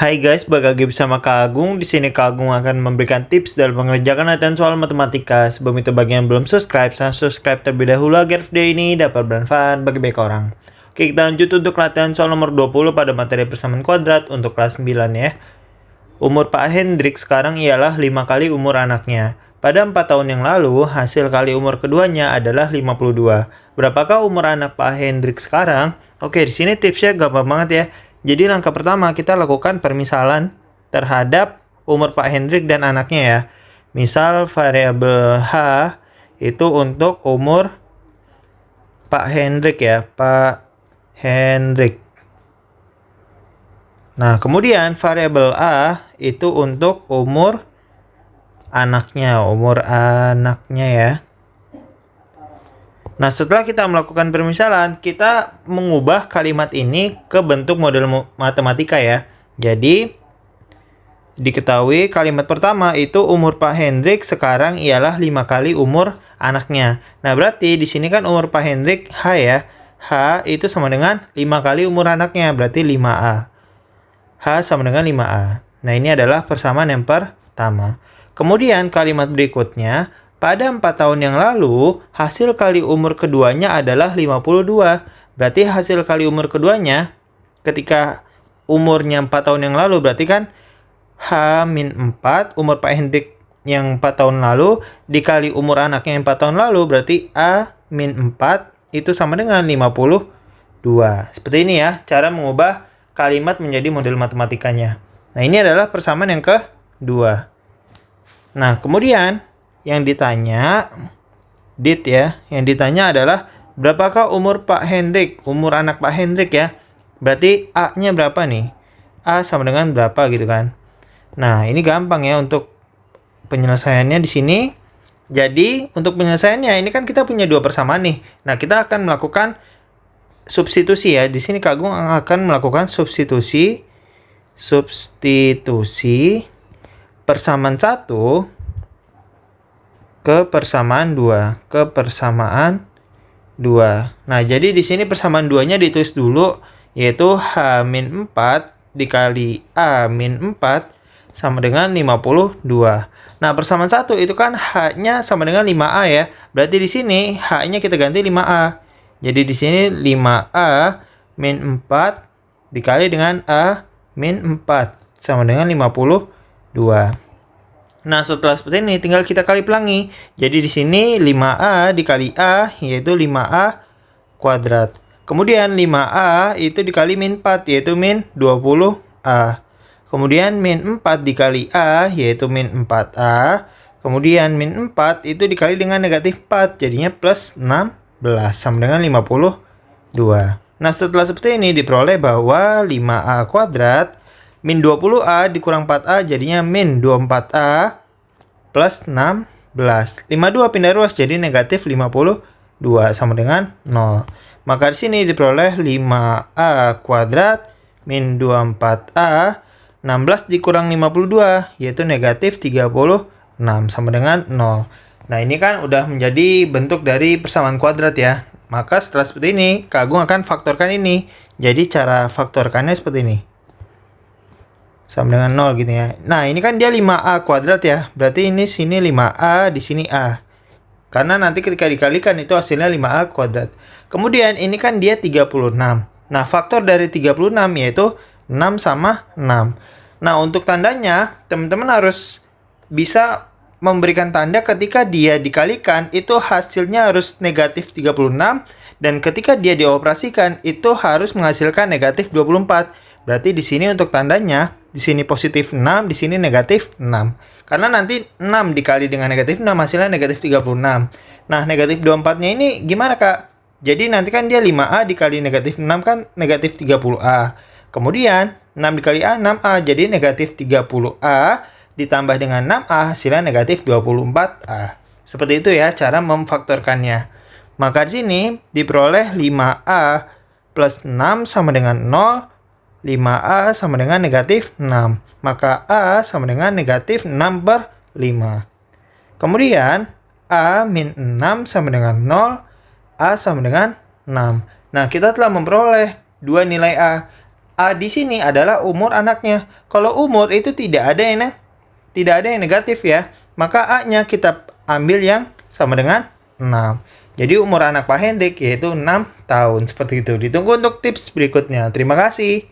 Hai guys, balik lagi bersama Kak Agung. Di sini Kak Agung akan memberikan tips dalam mengerjakan latihan soal matematika. Sebelum itu bagi yang belum subscribe, subscribe terlebih dahulu agar video ini dapat bermanfaat bagi banyak orang. Oke, kita lanjut untuk latihan soal nomor 20 pada materi persamaan kuadrat untuk kelas 9 ya. Umur Pak Hendrik sekarang ialah 5 kali umur anaknya. Pada 4 tahun yang lalu, hasil kali umur keduanya adalah 52. Berapakah umur anak Pak Hendrik sekarang? Oke, di sini tipsnya gampang banget ya. Jadi langkah pertama kita lakukan permisalan terhadap umur Pak Hendrik dan anaknya ya. Misal variabel H itu untuk umur Pak Hendrik ya, Pak Hendrik. Nah, kemudian variabel A itu untuk umur anaknya ya. Nah, setelah kita melakukan permisalan, kita mengubah kalimat ini ke bentuk model matematika ya. Jadi, diketahui kalimat pertama itu umur Pak Hendrik sekarang ialah 5 kali umur anaknya. Nah, berarti di sini kan umur Pak Hendrik H ya. H itu sama dengan 5 kali umur anaknya, berarti 5A. H sama dengan 5A. Nah, ini adalah persamaan yang pertama. Kemudian kalimat berikutnya, pada 4 tahun yang lalu, hasil kali umur keduanya adalah 52. Berarti hasil kali umur keduanya, ketika umurnya 4 tahun yang lalu, berarti kan H-4, umur Pak Hendrik yang 4 tahun lalu, dikali umur anaknya yang 4 tahun lalu, berarti A-4 itu sama dengan 52. Seperti ini ya, cara mengubah kalimat menjadi model matematikanya. Nah, ini adalah persamaan yang kedua. Nah, kemudian yang ditanya, yang ditanya adalah berapakah umur Pak Hendrik, umur anak Pak Hendrik ya. Berarti A-nya berapa nih? A sama dengan berapa gitu kan. Nah, ini gampang ya untuk penyelesaiannya di sini. Jadi, untuk penyelesaiannya ini kan kita punya dua persamaan nih. Nah, kita akan melakukan substitusi ya. Di sini Kak Agung akan melakukan substitusi persamaan 1 ke persamaan 2. Nah, jadi di sini persamaan 2-nya ditulis dulu, yaitu H-4 dikali A-4 sama dengan 52. Nah, persamaan 1 itu kan H-nya sama dengan 5A ya. Berarti di sini H-nya kita ganti 5A. Jadi di sini 5A min 4 dikali dengan A min 4 sama dengan 52. Nah, setelah seperti ini tinggal kita kali pelangi. Jadi di sini 5A dikali A yaitu 5A kuadrat. Kemudian 5A itu dikali min 4 yaitu min 20A. Kemudian min 4 dikali A yaitu min 4A. Kemudian min 4 itu dikali dengan negatif 4 jadinya plus 16 sama dengan 52. Nah, setelah seperti ini diperoleh bahwa 5A kuadrat min 20A dikurang 4A jadinya min 24A plus 16. 52 pindah ruas jadi negatif 52 sama dengan 0. Maka di sini diperoleh 5A kuadrat min 24A 16 dikurang 52 yaitu negatif 36 sama dengan 0. Nah, ini kan udah menjadi bentuk dari persamaan kuadrat ya. Maka setelah seperti ini, Kak Agung akan faktorkan ini. Jadi cara faktorkannya seperti ini. Sama dengan 0 gitu ya. Nah, ini kan dia 5A kuadrat ya. Berarti ini sini 5A, di sini A. Karena nanti ketika dikalikan itu hasilnya 5A kuadrat. Kemudian ini kan dia 36. Nah, faktor dari 36 yaitu 6 sama 6. Nah, untuk tandanya, teman-teman harus bisa memberikan tanda ketika dia dikalikan itu hasilnya harus negatif 36. Dan ketika dia dioperasikan itu harus menghasilkan negatif 24. Berarti di sini untuk tandanya, di sini positif 6, di sini negatif 6. Karena nanti 6 dikali dengan negatif 6 hasilnya negatif 36. Nah, negatif 24-nya ini gimana, Kak? Jadi nanti kan dia 5A dikali negatif 6 kan negatif 30A. Kemudian 6 dikali A, 6A. Jadi negatif 30A ditambah dengan 6A hasilnya negatif 24A. Seperti itu ya cara memfaktorkannya. Maka di sini diperoleh 5A plus 6 sama dengan 0. 5A sama dengan negatif 6. Maka A sama dengan negatif 6 per 5. Kemudian A min 6 sama dengan 0. A sama dengan 6. Nah, kita telah memperoleh dua nilai A. A di sini adalah umur anaknya. Kalau umur itu tidak ada yang negatif ya. Maka A-nya kita ambil yang sama dengan 6. Jadi umur anak Pak Hendrik yaitu 6 tahun. Seperti itu. Ditunggu untuk tips berikutnya. Terima kasih.